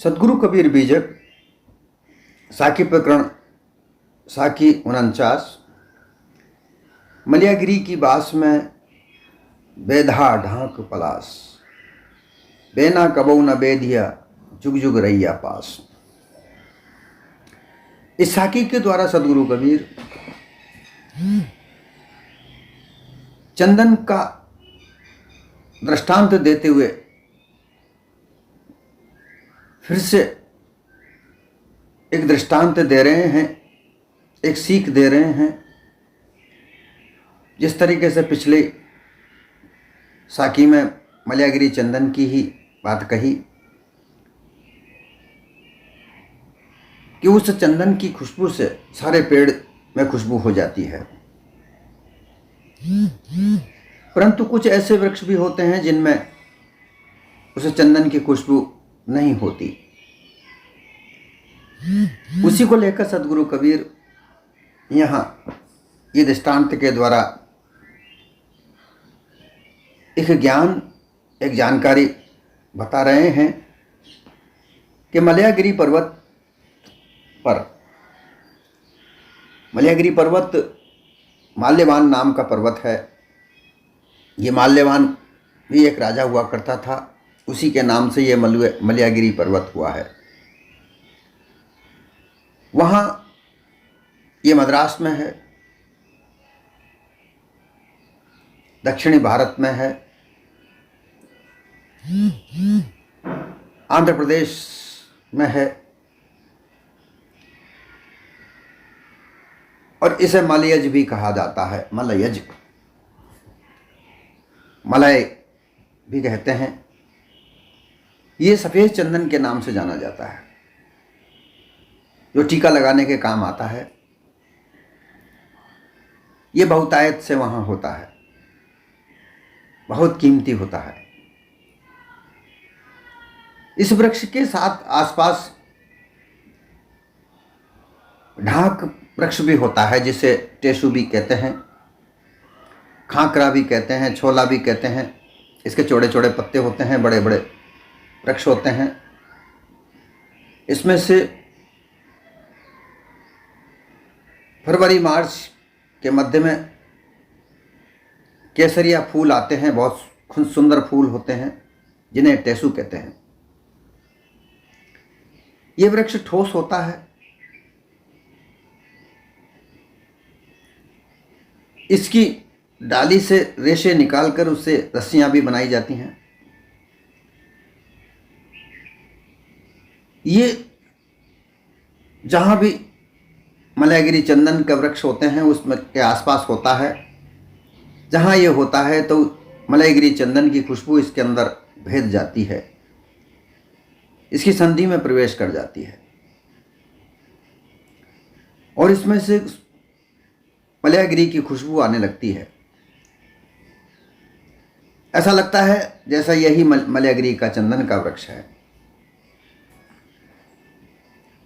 सदगुरु कबीर बीजक साखी प्रकरण साखी 49। मलियागिरी की बास में बेधा ढांक पलास, बेना कबऊ न बेधिया जुग जुग रैया पास। इस साखी के द्वारा सदगुरु कबीर चंदन का दृष्टांत देते हुए फिर से एक दृष्टांत दे रहे हैं, एक सीख दे रहे हैं। जिस तरीके से पिछले साखी में मलियागिरी चंदन की ही बात कही कि उस चंदन की खुशबू से सारे पेड़ में खुशबू हो जाती है, परंतु कुछ ऐसे वृक्ष भी होते हैं जिनमें उस चंदन की खुशबू नहीं होती। उसी को लेकर सदगुरु कबीर यहाँ ये दृष्टांत के द्वारा एक ज्ञान, एक जानकारी बता रहे हैं कि मलियागिरी पर्वत पर, मलियागिरी पर्वत माल्यवान नाम का पर्वत है। ये माल्यवान भी एक राजा हुआ करता था, उसी के नाम से ये मलियागिरी पर्वत हुआ है। वहाँ ये मद्रास में है, दक्षिणी भारत में है, आंध्र प्रदेश में है, और इसे मलयज भी कहा जाता है। मलयज, मलय भी कहते हैं। ये सफ़ेद चंदन के नाम से जाना जाता है, जो टीका लगाने के काम आता है। ये बहुतायत से वहाँ होता है, बहुत कीमती होता है। इस वृक्ष के साथ आसपास ढाक वृक्ष भी होता है, जिसे टेसु भी कहते हैं, खांकरा भी कहते हैं, छोला भी कहते हैं। इसके चौड़े चौड़े पत्ते होते हैं, बड़े बड़े वृक्ष होते हैं। इसमें से फरवरी मार्च के मध्य में केसरिया फूल आते हैं, बहुत सुंदर फूल होते हैं, जिन्हें टेसु कहते हैं। ये वृक्ष ठोस होता है। इसकी डाली से रेशे निकालकर उससे रस्सियां भी बनाई जाती हैं। ये जहां भी मलियागिरी चंदन का वृक्ष होते हैं उसमें के आसपास होता है। जहां ये होता है तो मलियागिरी चंदन की खुशबू इसके अंदर भेद जाती है, इसकी संधि में प्रवेश कर जाती है, और इसमें से मलियागिरी की खुशबू आने लगती है। ऐसा लगता है जैसा यही मलियागिरी का चंदन का वृक्ष है।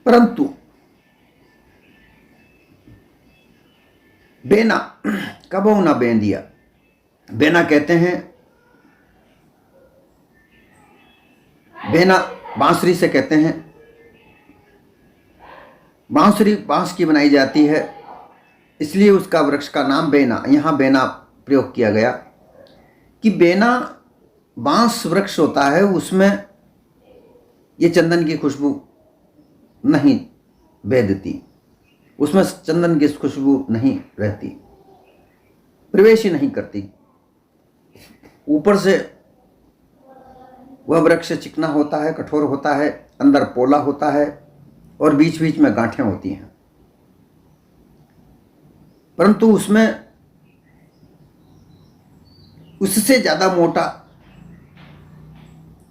परंतु बेना कबो ना बेंदिया, बेना कहते हैं, बेना बांसुरी से कहते हैं। बांसुरी बांस की बनाई जाती है, इसलिए उसका वृक्ष का नाम बेना, यहाँ बेना प्रयोग किया गया कि बेना बांस वृक्ष होता है, उसमें ये चंदन की खुशबू नहीं भेदती, उसमें चंदन की खुशबू नहीं रहती, प्रवेश ही नहीं करती। ऊपर से वह वृक्ष चिकना होता है, कठोर होता है, अंदर पोला होता है, और बीच बीच में गांठें होती हैं। परंतु उसमें उससे ज़्यादा मोटा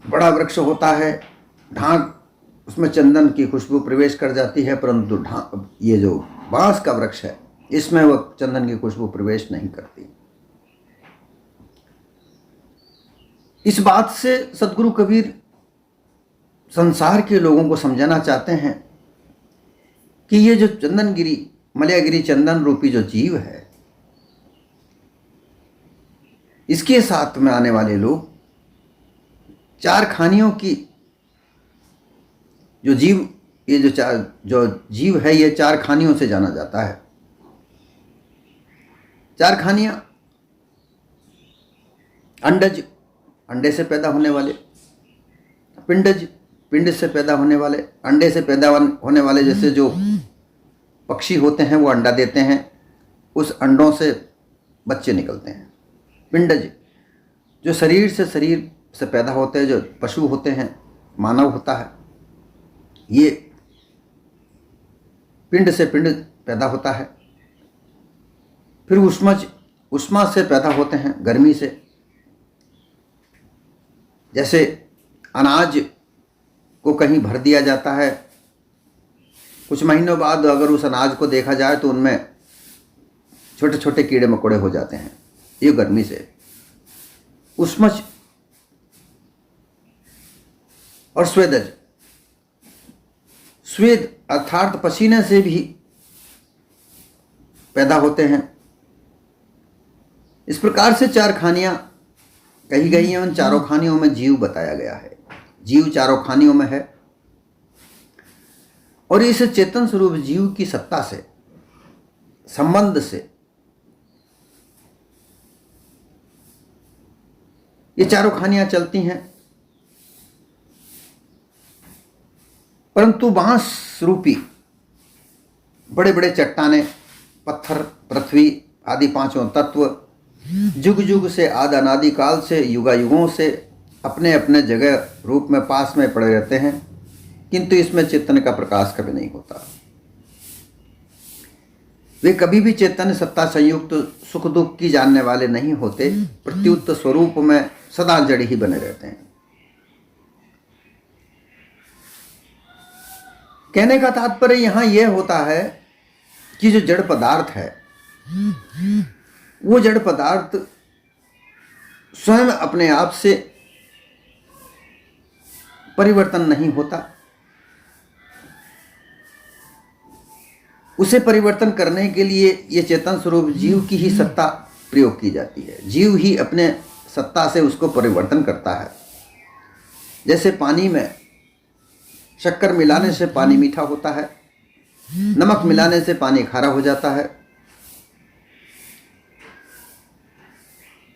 बड़ा वृक्ष होता है, ढांक, उसमें चंदन की खुशबू प्रवेश कर जाती है, परंतु ये जो बांस का वृक्ष है इसमें वह चंदन की खुशबू प्रवेश नहीं करती। इस बात से सदगुरु कबीर संसार के लोगों को समझाना चाहते हैं कि ये जो चंदनगिरी, मलियागिरी चंदन रूपी जो जीव है, इसके साथ में आने वाले लोग चार खानियों की जो जीव, ये जो जीव है, ये 4 खानियों से जाना जाता है। 4 खानियां: अंडज, अंडे से पैदा होने वाले; पिंडज, पिंड से पैदा होने वाले, अंडे से पैदा होने वाले, जैसे जो पक्षी होते हैं वो अंडा देते हैं, उस अंडों से बच्चे निकलते हैं। पिंडज, जो शरीर से पैदा होते हैं, जो पशु होते हैं, मानव होता है, ये पिंड से पिंड पैदा होता है। फिर उष्मज, उष्मा से पैदा होते हैं, गर्मी से। जैसे अनाज को कहीं भर दिया जाता है, कुछ महीनों बाद अगर उस अनाज को देखा जाए तो उनमें छोटे छोटे कीड़े मकोड़े हो जाते हैं, ये गर्मी से। उष्मज और स्वेदज, स्वेद अर्थात पसीने से भी पैदा होते हैं। इस प्रकार से 4 खानियां कही गई हैं। उन 4 खानियों में जीव बताया गया है। जीव 4 खानियों में है और इस चेतन स्वरूप जीव की सत्ता से, संबंध से ये 4 खानियां चलती हैं। परंतु बांस रूपी बड़े बड़े चट्टाने, पत्थर, पृथ्वी आदि 5 तत्व जुग जुग से, आदि अनादि काल से, युगायुगों से अपने अपने जगह रूप में पास में पड़े रहते हैं, किंतु इसमें चेतन का प्रकाश कभी नहीं होता। वे कभी भी चेतन सत्ता संयुक्त सुख दुख की जानने वाले नहीं होते, प्रत्युत स्वरूप में सदा जड़ ही बने रहते हैं। कहने का तात्पर्य यहां यह होता है कि जो जड़ पदार्थ है, वो जड़ पदार्थ स्वयं अपने आप से परिवर्तन नहीं होता। उसे परिवर्तन करने के लिए ये चेतन स्वरूप जीव की ही सत्ता प्रयोग की जाती है। जीव ही अपने सत्ता से उसको परिवर्तन करता है। जैसे पानी में शक्कर मिलाने से पानी मीठा होता है, नमक मिलाने से पानी खारा हो जाता है,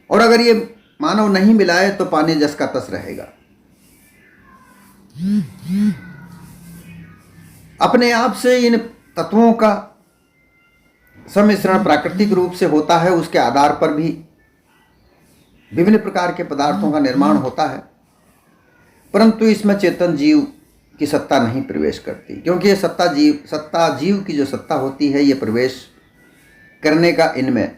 और अगर ये मानव नहीं मिलाए तो पानी जस का तस रहेगा। अपने आप से इन तत्वों का सम्मिश्रण प्राकृतिक रूप से होता है। उसके आधार पर भी विभिन्न प्रकार के पदार्थों का निर्माण होता है, परंतु इसमें चेतन जीव की सत्ता नहीं प्रवेश करती, क्योंकि ये सत्ता जीव की जो सत्ता होती है, ये प्रवेश करने का इनमें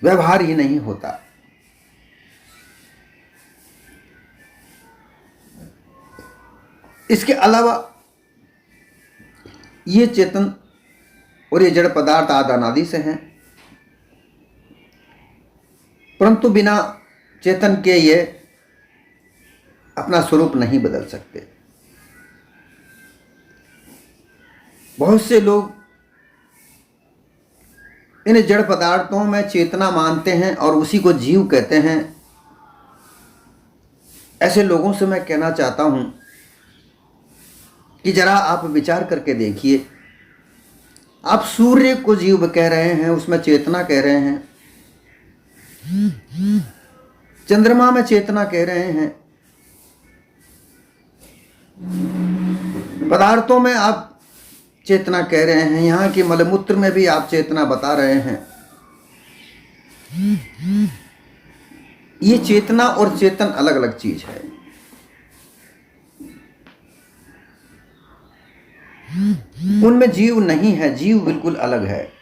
व्यवहार ही नहीं होता। इसके अलावा ये चेतन और ये जड़ पदार्थ आदि अनादि से हैं, परंतु बिना चेतन के ये अपना स्वरूप नहीं बदल सकते। बहुत से लोग इन जड़ पदार्थों में चेतना मानते हैं और उसी को जीव कहते हैं। ऐसे लोगों से मैं कहना चाहता हूं कि जरा आप विचार करके देखिए, आप सूर्य को जीव कह रहे हैं, उसमें चेतना कह रहे हैं, चंद्रमा में चेतना कह रहे हैं, पदार्थों में आप चेतना कह रहे हैं, यहाँ की मलमूत्र में भी आप चेतना बता रहे हैं। ये चेतना और चेतन अलग अलग चीज है। उनमें जीव नहीं है, जीव बिल्कुल अलग है।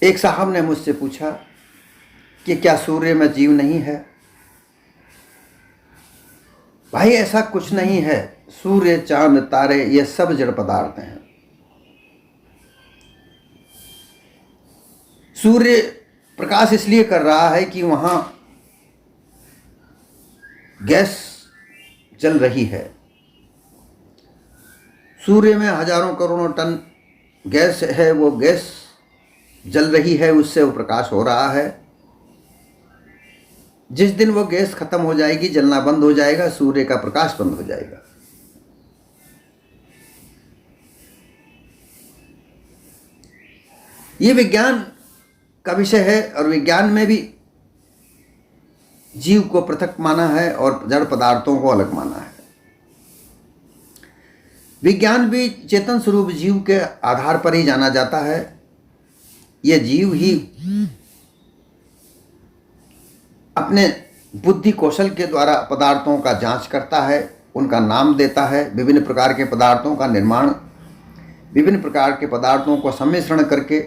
एक साहब ने मुझसे पूछा कि क्या सूर्य में जीव नहीं है? भाई ऐसा कुछ नहीं है। सूर्य, चांद, तारे ये सब जड़ पदार्थ हैं। सूर्य प्रकाश इसलिए कर रहा है कि वहां गैस जल रही है। सूर्य में हजारों करोड़ों टन गैस है, वो गैस जल रही है, उससे वो प्रकाश हो रहा है। जिस दिन वो गैस खत्म हो जाएगी, जलना बंद हो जाएगा, सूर्य का प्रकाश बंद हो जाएगा। ये विज्ञान का विषय है और विज्ञान में भी जीव को पृथक माना है और जड़ पदार्थों को अलग माना है। विज्ञान भी चेतन स्वरूप जीव के आधार पर ही जाना जाता है। यह जीव ही अपने बुद्धि कौशल के द्वारा पदार्थों का जांच करता है, उनका नाम देता है, विभिन्न प्रकार के पदार्थों का निर्माण, विभिन्न प्रकार के पदार्थों को सम्मिश्रण करके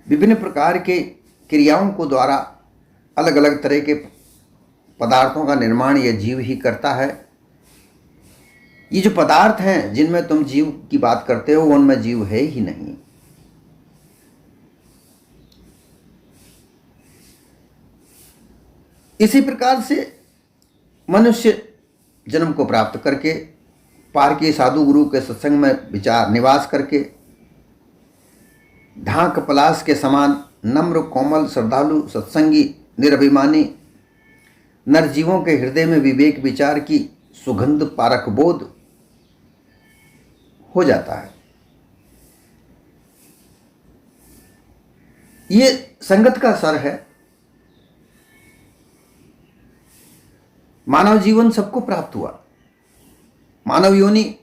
विभिन्न प्रकार के क्रियाओं को द्वारा अलग अलग तरह के पदार्थों का निर्माण यह जीव ही करता है। ये जो पदार्थ हैं जिनमें तुम जीव की बात करते हो, उनमें जीव है ही नहीं। इसी प्रकार से मनुष्य जन्म को प्राप्त करके पार के साधु गुरु के सत्संग में विचार निवास करके ढाक पलाश के समान नम्र कोमल श्रद्धालु सत्संगी निरभिमानी नरजीवों के हृदय में विवेक विचार की सुगंध पारक बोध हो जाता है। ये संगत का सर है। मानव जीवन सबको प्राप्त हुआ, मानव योनि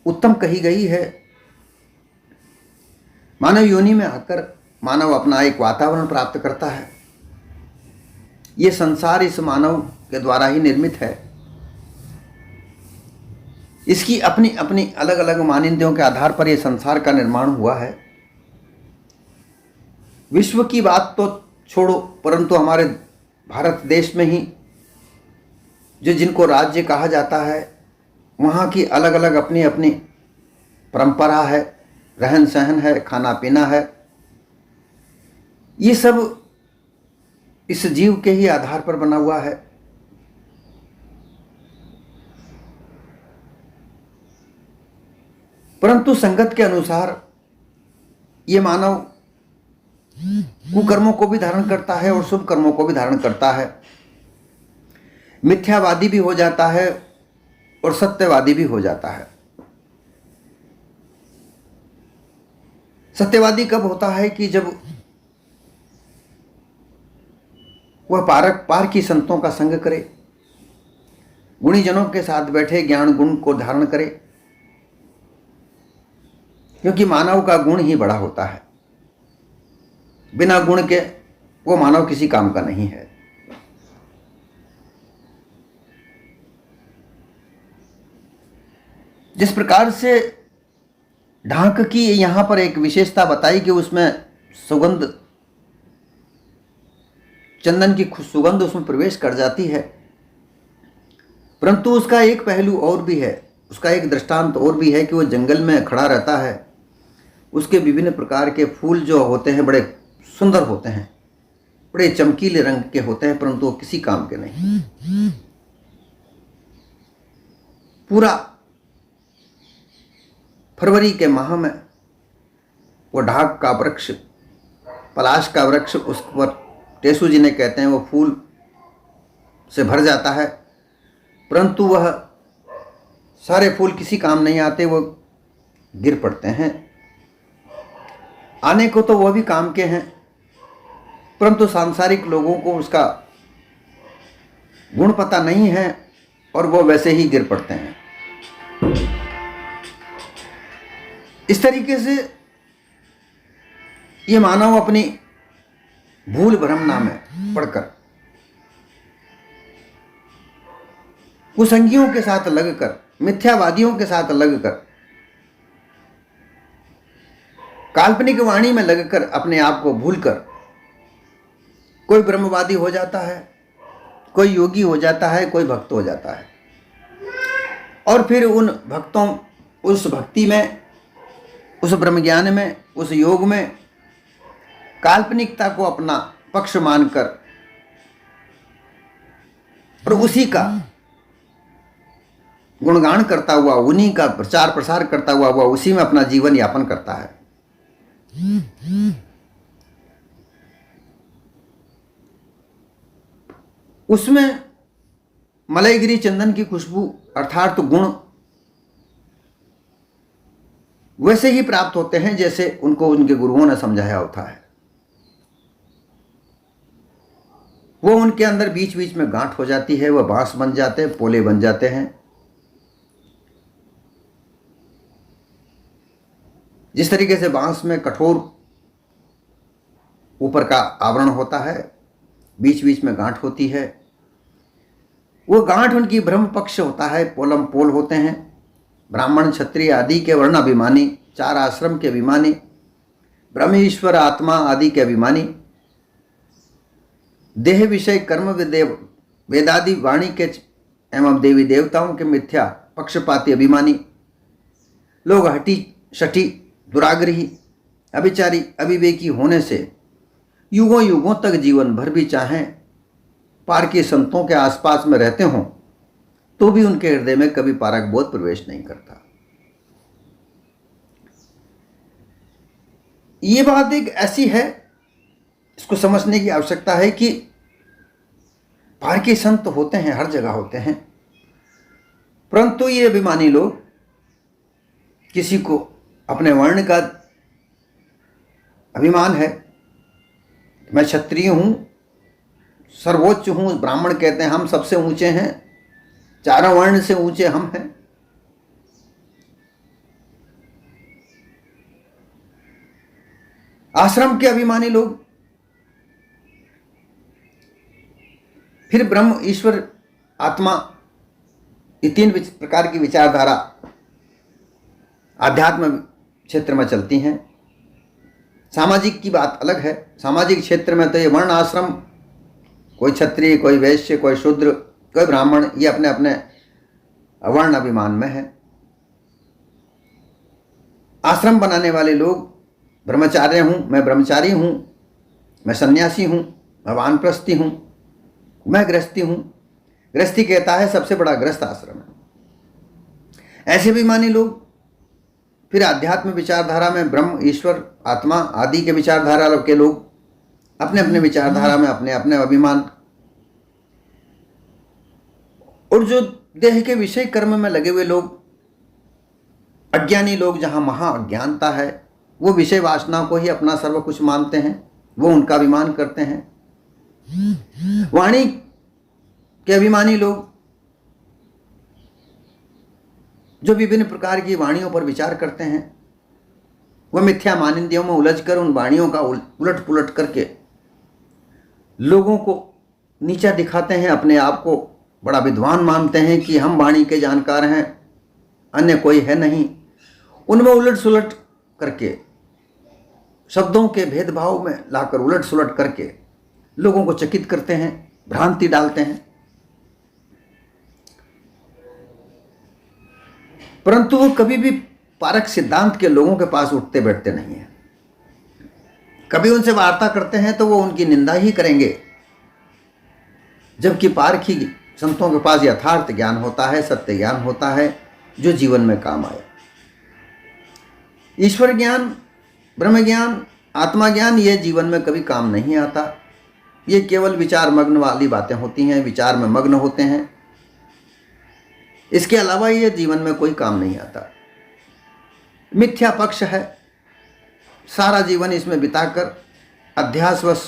उत्तम कही गई है। मानव योनि में आकर मानव अपना एक वातावरण प्राप्त करता है। ये संसार इस मानव के द्वारा ही निर्मित है। इसकी अपनी अपनी अलग अलग मान्यताओं के आधार पर यह संसार का निर्माण हुआ है। विश्व की बात तो छोड़ो, परंतु हमारे भारत देश में ही जो जिनको राज्य कहा जाता है, वहाँ की अलग अलग अपनी अपनी परंपरा है, रहन सहन है, खाना पीना है। ये सब इस जीव के ही आधार पर बना हुआ है। परंतु संगत के अनुसार ये मानव कुकर्मों को भी धारण करता है और शुभ कर्मों को भी धारण करता है। मिथ्यावादी भी हो जाता है और सत्यवादी भी हो जाता है। सत्यवादी कब होता है कि जब वह पार की संतों का संग करे, गुणीजनों के साथ बैठे ज्ञान गुण को धारण करे, क्योंकि मानव का गुण ही बड़ा होता है। बिना गुण के वो मानव किसी काम का नहीं है। जिस प्रकार से ढाक की यहाँ पर एक विशेषता बताई कि उसमें सुगंध, चंदन की सुगंध उसमें प्रवेश कर जाती है, परंतु उसका एक पहलू और भी है, उसका एक दृष्टांत और भी है कि वो जंगल में खड़ा रहता है। उसके विभिन्न प्रकार के फूल जो होते हैं बड़े सुंदर होते हैं, बड़े चमकीले रंग के होते हैं, परंतु वो किसी काम के नहीं। पूरा फरवरी के माह में वो ढाक का वृक्ष, पलाश का वृक्ष, उस पर टेसू जी ने कहते हैं वो फूल से भर जाता है, परंतु वह सारे फूल किसी काम नहीं आते, वो गिर पड़ते हैं। आने को तो वह भी काम के हैं, परंतु सांसारिक लोगों को उसका गुण पता नहीं है और वो वैसे ही गिर पड़ते हैं। इस तरीके से ये मानव अपनी भूल भ्रमना में पड़कर कुसंगियों के साथ लगकर, मिथ्यावादियों के साथ लगकर, काल्पनिक वाणी में लगकर अपने आप को भूलकर कोई ब्रह्मवादी हो जाता है, कोई योगी हो जाता है, कोई भक्त हो जाता है। और फिर उन भक्तों, उस भक्ति में, उस ब्रह्म ज्ञान में, उस योग में काल्पनिकता को अपना पक्ष मानकर और उसी का गुणगान करता हुआ, उन्हीं का प्रचार प्रसार करता हुआ वह उसी में अपना जीवन यापन करता है। उसमें मलयगिरी चंदन की खुशबू अर्थात गुण वैसे ही प्राप्त होते हैं जैसे उनको उनके गुरुओं ने समझाया होता है। वो उनके अंदर बीच बीच में गांठ हो जाती है, वह बांस बन जाते हैं, पोले बन जाते हैं। जिस तरीके से बांस में कठोर ऊपर का आवरण होता है, बीच बीच में गांठ होती है, वो गांठ उनकी ब्रह्म पक्ष होता है, पोलम पोल होते हैं। ब्राह्मण क्षत्रिय आदि के वर्णाभिमानी, 4 आश्रम के अभिमानी, ब्रह्म ईश्वर आत्मा आदि के अभिमानी, देह विषय कर्म विदेव वेदादि वाणी के एवं देवी देवताओं के मिथ्या पक्षपाती अभिमानी लोग हटी शठी दुराग्रही अभिचारी अविवेकी होने से युगों युगों तक जीवन भर भी चाहें पार के संतों के आसपास में रहते हों तो भी उनके हृदय में कभी पारक बोध प्रवेश नहीं करता। ये बात एक ऐसी है, इसको समझने की आवश्यकता है कि पार के संत होते हैं, हर जगह होते हैं, परंतु ये अभिमानी लोग किसी को अपने वर्ण का अभिमान है, मैं क्षत्रिय हूं, सर्वोच्च हूं, ब्राह्मण कहते हैं हम सबसे ऊंचे हैं, 4 वर्ण से ऊंचे हम हैं। आश्रम के अभिमानी लोग फिर ब्रह्म ईश्वर आत्मा, ये 3 प्रकार की विचारधारा आध्यात्म क्षेत्र में चलती हैं। सामाजिक की बात अलग है। सामाजिक क्षेत्र में तो ये वर्ण आश्रम, कोई क्षत्रिय, कोई वैश्य, कोई शूद्र, कोई ब्राह्मण, ये अपने अपने वर्ण अभिमान में है। आश्रम बनाने वाले लोग ब्रह्मचार्य हूं, मैं ब्रह्मचारी हूं, मैं सन्यासी हूं, मैं वानप्रस्थी हूं, मैं गृहस्थी हूं। गृहस्थी कहता है सबसे बड़ा गृहस्थ आश्रम है। ऐसे अभिमानी लोग फिर आध्यात्म विचारधारा में ब्रह्म ईश्वर आत्मा आदि के विचारधारा के लोग अपने अपने विचारधारा में अपने अपने अभिमान, और जो देह के विषय कर्म में लगे हुए लोग, अज्ञानी लोग, जहां महा अज्ञानता है, वो विषय वासना को ही अपना सर्व कुछ मानते हैं, वो उनका अभिमान करते हैं। वाणी के अभिमानी लोग जो विभिन्न प्रकार की वाणियों पर विचार करते हैं, वह मिथ्या मानिंदियों में उलझकर उन वाणियों का उलट पुलट करके लोगों को नीचा दिखाते हैं, अपने आप को बड़ा विद्वान मानते हैं कि हम वाणी के जानकार हैं, अन्य कोई है नहीं। उनमें उलट सुलट करके, शब्दों के भेदभाव में लाकर उलट सुलट करके लोगों को चकित करते हैं, भ्रांति डालते हैं। परंतु वो कभी भी पारक सिद्धांत के लोगों के पास उठते बैठते नहीं हैं। कभी उनसे वार्ता करते हैं तो वो उनकी निंदा ही करेंगे, जबकि पारखी संतों के पास यथार्थ ज्ञान होता है, सत्य ज्ञान होता है, जो जीवन में काम आए। ईश्वर ज्ञान, ब्रह्म ज्ञान, आत्मा ज्ञान, ये जीवन में कभी काम नहीं आता। ये केवल विचार मग्न वाली बातें होती हैं, विचार में मग्न होते हैं। इसके अलावा ये जीवन में कोई काम नहीं आता। मिथ्या पक्ष है, सारा जीवन इसमें बिताकर अध्यासवश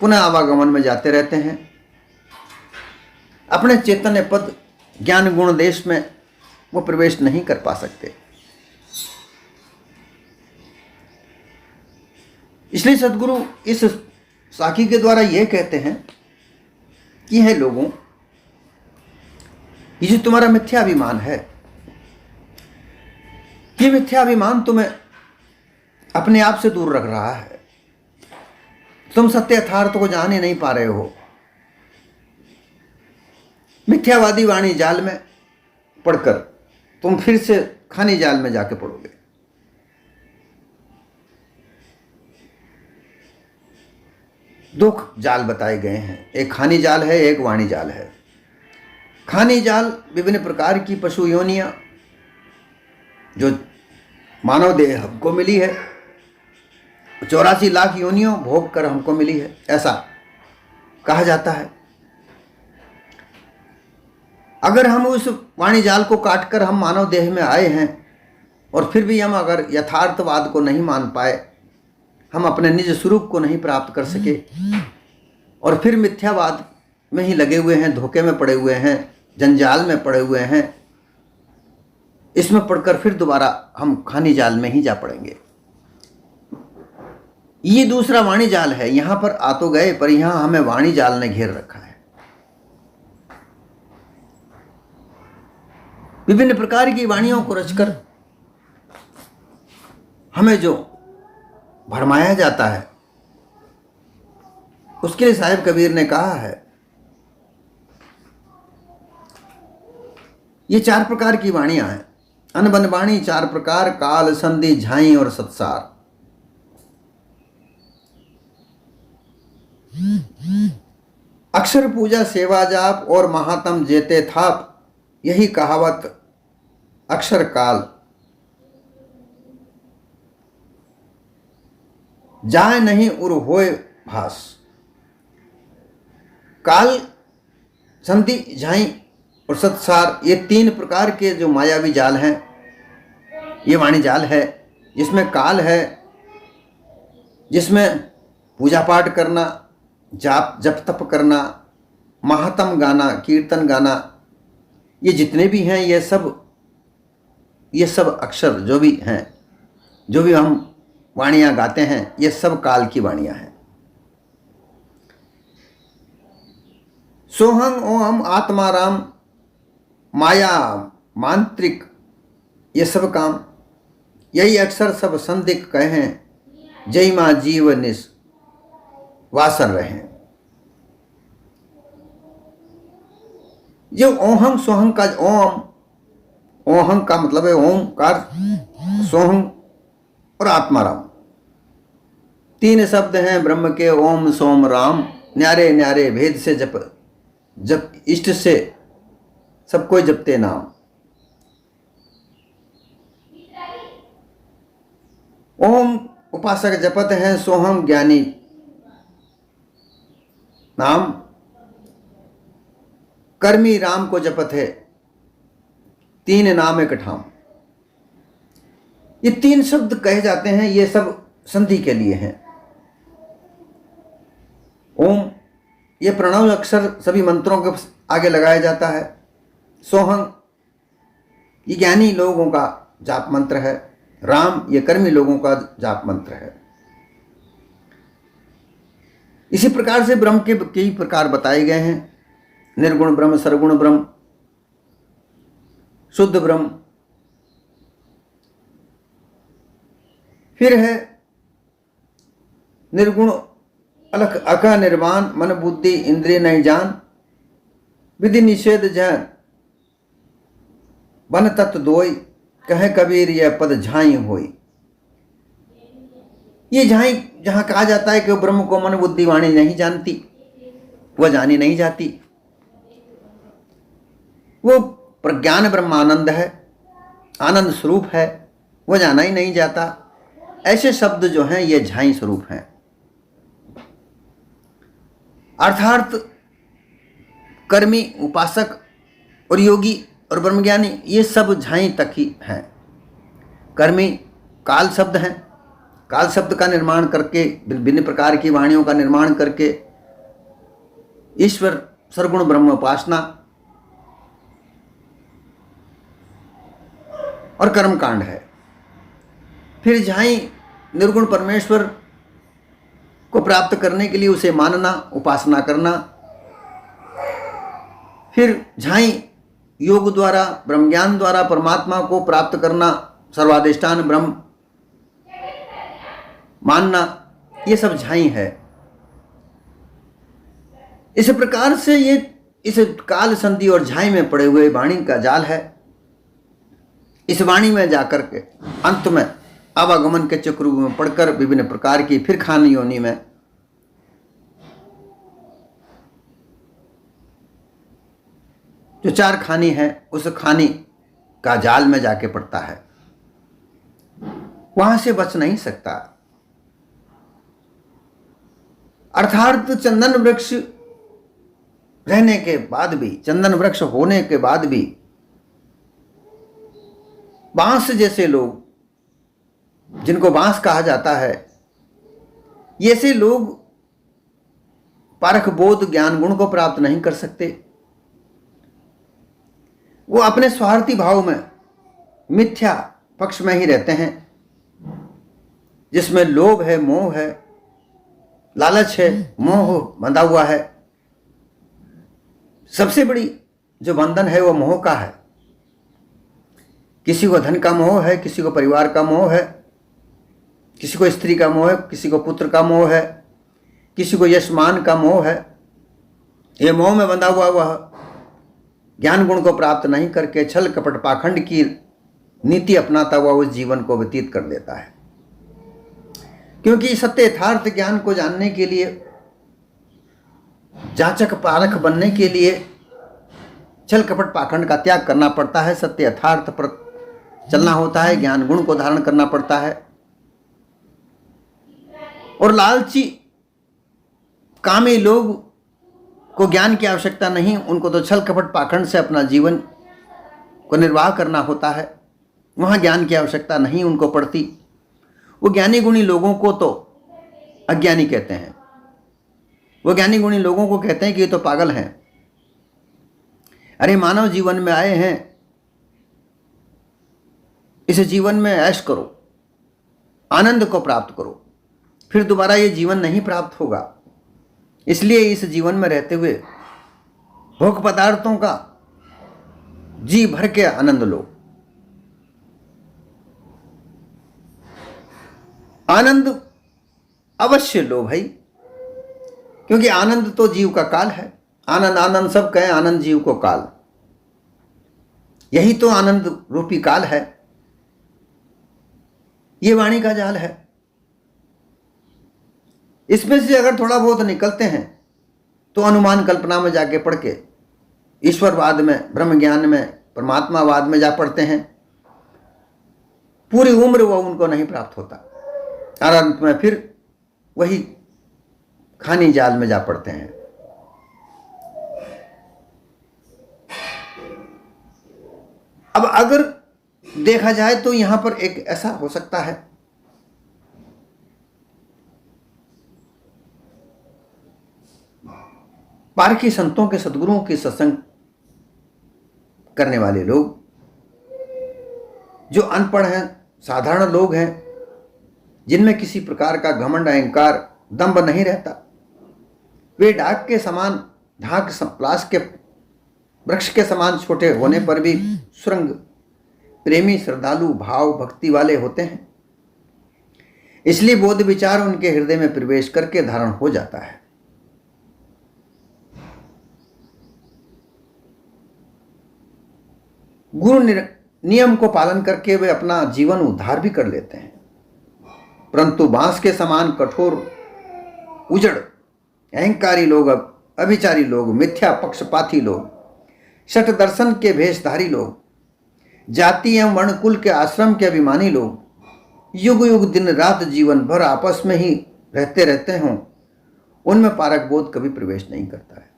पुनः आवागमन में जाते रहते हैं। अपने चैतन्य पद ज्ञान गुण देश में वो प्रवेश नहीं कर पा सकते। इसलिए सद्गुरु इस साखी के द्वारा यह कहते हैं कि है लोगों, ये जो तुम्हारा मिथ्याभिमान है, ये मिथ्याभिमान तुम्हें अपने आप से दूर रख रहा है। तुम सत्य यथार्थ को जान ही नहीं पा रहे हो। मिथ्यावादी वाणी जाल में पढ़कर तुम फिर से खानी जाल में जाके पड़ोगे। दो जाल बताए गए हैं, एक खानी जाल है, एक वाणी जाल है। खानी जाल विभिन्न प्रकार की पशु योनियां जो मानव देह हमको मिली है, 84 लाख योनियों भोग कर हमको मिली है, ऐसा कहा जाता है। अगर हम उस वाणी जाल को काटकर हम मानव देह में आए हैं और फिर भी हम अगर यथार्थवाद को नहीं मान पाए, हम अपने निज स्वरूप को नहीं प्राप्त कर सके और फिर मिथ्यावाद में ही लगे हुए हैं, धोखे में पड़े हुए हैं, जंजाल में पड़े हुए हैं, इसमें पढ़कर फिर दोबारा हम खानी जाल में ही जा पड़ेंगे। ये दूसरा वाणी जाल है। यहां पर आ तो गए, पर यहां हमें वाणी जाल ने घेर रखा है। विभिन्न प्रकार की वाणियों को रचकर हमें जो भरमाया जाता है, उसके लिए साहिब कबीर ने कहा है, ये 4 प्रकार की वाणियां हैं। अनबन वाणी 4 प्रकार, काल, संधि, झाई और सत्सार। अक्षर पूजा, सेवा जाप और महात्म जेते थाप, यही कहावत अक्षर काल। जाए नहीं उर होए भास। काल, संधि, झाई और सत्सार, ये 3 प्रकार के जो मायावी जाल हैं, ये वाणी जाल है। जिसमें काल है, जिसमें पूजा पाठ करना, जाप जप तप करना, महात्म गाना, कीर्तन गाना, ये जितने भी हैं ये सब अक्षर जो भी हैं, जो भी हम वाणियाँ गाते हैं, ये सब काल की वाणियाँ हैं। सोहं ओम आत्माराम, माया मांत्रिक, ये सब काम, यही अक्षर सब संदिक कहें, जय माँ जीव निस वासन रहे। जो ओहं सोहं का ओहं का मतलब है ओमकार, सोहं और आत्माराम, 3 शब्द हैं ब्रह्म के, ओम सोम राम। न्यारे न्यारे भेद से जप इष्ट से सब कोई जपते नाम। ओम उपासक जपत हैं, सोहम ज्ञानी नाम। कर्मी राम को जपत है, 3 नाम एक ठाम। ये 3 शब्द कहे जाते हैं, ये सब संधि के लिए हैं। ओम, ये प्रणव अक्षर सभी मंत्रों के आगे लगाया जाता है। सोहं, ये ज्ञानी लोगों का जाप मंत्र है। राम, ये कर्मी लोगों का जाप मंत्र है। इसी प्रकार से ब्रह्म के कई प्रकार बताए गए हैं। निर्गुण ब्रह्म, सरगुण ब्रह्म, शुद्ध ब्रह्म। फिर है निर्गुण अलख अक निर्वाण, मन बुद्धि इंद्रिय नहीं जान, विधि निषेध जन वन तत्व दोई, कहे कबीर यह पद झाई होई। ये झाई जहां कहा जाता है कि ब्रह्म को मन बुद्धि वाणी नहीं जानती, वह जानी नहीं जाती, वो प्रज्ञान ब्रह्मानंद है, आनंद स्वरूप है, वह जाना ही नहीं जाता। ऐसे शब्द जो हैं ये झाई स्वरूप हैं। अर्थात कर्मी, उपासक और योगी और ब्रह्मज्ञानी, ये सब झाई तक ही हैं। कर्मी काल शब्द हैं, काल शब्द का निर्माण करके, विभिन्न प्रकार की वाणियों का निर्माण करके ईश्वर सरगुण ब्रह्म उपासना और कर्मकांड है। फिर झाई निर्गुण परमेश्वर को प्राप्त करने के लिए उसे मानना, उपासना करना। फिर झाई योग द्वारा, ब्रह्मज्ञान द्वारा परमात्मा को प्राप्त करना, सर्वाधिष्ठान ब्रह्म मानना, ये सब झाई है। इस प्रकार से ये इस काल संधि और झाई में पड़े हुए वाणी का जाल है। इस वाणी में जाकर के अंत में आवागमन के चक्र में पढ़कर विभिन्न प्रकार की फिर खानी योनि में जो 4 खानी है, उस खानी का जाल में जाके पड़ता है, वहां से बच नहीं सकता। अर्थात चंदन वृक्ष रहने के बाद भी, चंदन वृक्ष होने के बाद भी, बांस जैसे लोग, जिनको बांस कहा जाता है, ये ऐसे लोग पारख बोध ज्ञान गुण को प्राप्त नहीं कर सकते। वो अपने स्वार्थी भाव में, मिथ्या पक्ष में ही रहते हैं, जिसमें लोभ है, मोह है, लालच है, मोह बंधा हुआ है। सबसे बड़ी जो बंधन है वो मोह का है। किसी को धन का मोह है, किसी को परिवार का मोह है, किसी को स्त्री का मोह है, किसी को पुत्र का मोह है, किसी को यशमान का मोह है। ये मोह में बंधा हुआ वह ज्ञान गुण को प्राप्त नहीं करके छल कपट पाखंड की नीति अपनाता हुआ उस जीवन को व्यतीत कर देता है। क्योंकि सत्य यथार्थ ज्ञान को जानने के लिए, जांचक पारख बनने के लिए छल कपट पाखंड का त्याग करना पड़ता है। सत्य यथार्थ पर चलना होता है, ज्ञान गुण को धारण करना पड़ता है। और लालची कामी लोग को ज्ञान की आवश्यकता नहीं, उनको तो छल कपट पाखंड से अपना जीवन को निर्वाह करना होता है। वहाँ ज्ञान की आवश्यकता नहीं उनको पड़ती। वो ज्ञानी गुणी लोगों को तो अज्ञानी कहते हैं। वो ज्ञानी गुणी लोगों को कहते हैं कि ये तो पागल हैं। अरे मानव जीवन में आए हैं, इस जीवन में ऐश करो, आनंद को प्राप्त करो, फिर दोबारा ये जीवन नहीं प्राप्त होगा। इसलिए इस जीवन में रहते हुए भोग पदार्थों का जी भर के आनंद लो। आनंद अवश्य लो भाई, क्योंकि आनंद तो जीव का काल है। आनंद आनंद सब कहें, आनंद जीव को काल। यही तो आनंद रूपी काल है। ये वाणी का जाल है। इसमें से अगर थोड़ा बहुत निकलते हैं तो अनुमान कल्पना में जाके पढ़ के ईश्वरवाद में, ब्रह्म ज्ञान में, परमात्मावाद में जा पड़ते हैं। पूरी उम्र वो उनको नहीं प्राप्त होता और अंत में फिर वही खानी जाल में जा पड़ते हैं। अब अगर देखा जाए तो यहां पर एक ऐसा हो सकता है, पारखी संतों के, सद्गुरुओं के सत्संग करने वाले लोग, जो अनपढ़ हैं, साधारण लोग हैं, जिनमें किसी प्रकार का घमंड, अहंकार, दंभ नहीं रहता, वे डाक के समान, ढाक प्लास के वृक्ष के समान छोटे होने पर भी सुरंग प्रेमी, श्रद्धालु, भाव, भक्ति वाले होते हैं। इसलिए बोध विचार उनके हृदय में प्रवेश करके धारण हो जाता है। गुरु नियम को पालन करके वे अपना जीवन उद्धार भी कर लेते हैं। परंतु बांस के समान कठोर, उजड़, अहंकारी लोग, अभिचारी लोग, मिथ्या पक्षपाती लोग, शठ दर्शन के भेषधारी लोग, जाति एवं वर्ण कुल के आश्रम के अभिमानी लोग, युग युग दिन रात जीवन भर आपस में ही रहते हों, उनमें पारक बोध कभी प्रवेश नहीं करता है।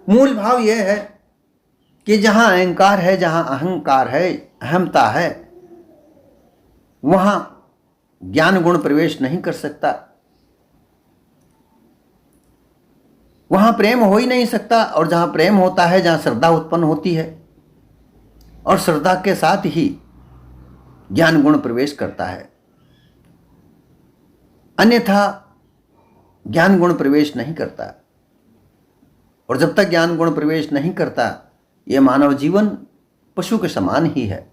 मूल भाव यह है कि जहां अहंकार है, जहां अहंकार है, अहमता है, वहां ज्ञान गुण प्रवेश नहीं कर सकता। वहां प्रेम हो ही नहीं सकता। और जहां प्रेम होता है, जहां श्रद्धा उत्पन्न होती है, और श्रद्धा के साथ ही ज्ञान गुण प्रवेश करता है। अन्यथा ज्ञान गुण प्रवेश नहीं करता। और जब तक ज्ञान गुण प्रवेश नहीं करता, यह मानव जीवन पशु के समान ही है।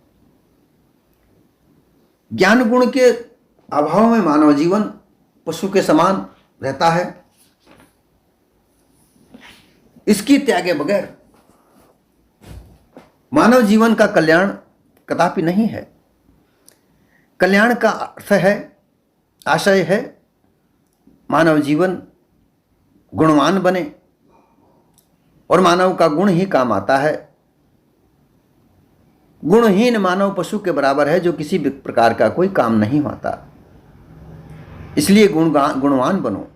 ज्ञान गुण के अभाव में मानव जीवन पशु के समान रहता है। इसकी त्यागे बगैर मानव जीवन का कल्याण कदापि नहीं है। कल्याण का अर्थ है, आशय है, मानव जीवन गुणवान बने, और मानव का गुण ही काम आता है। गुणहीन मानव पशु के बराबर है, जो किसी भी प्रकार का कोई काम नहीं होता। इसलिए गुणवान बनो।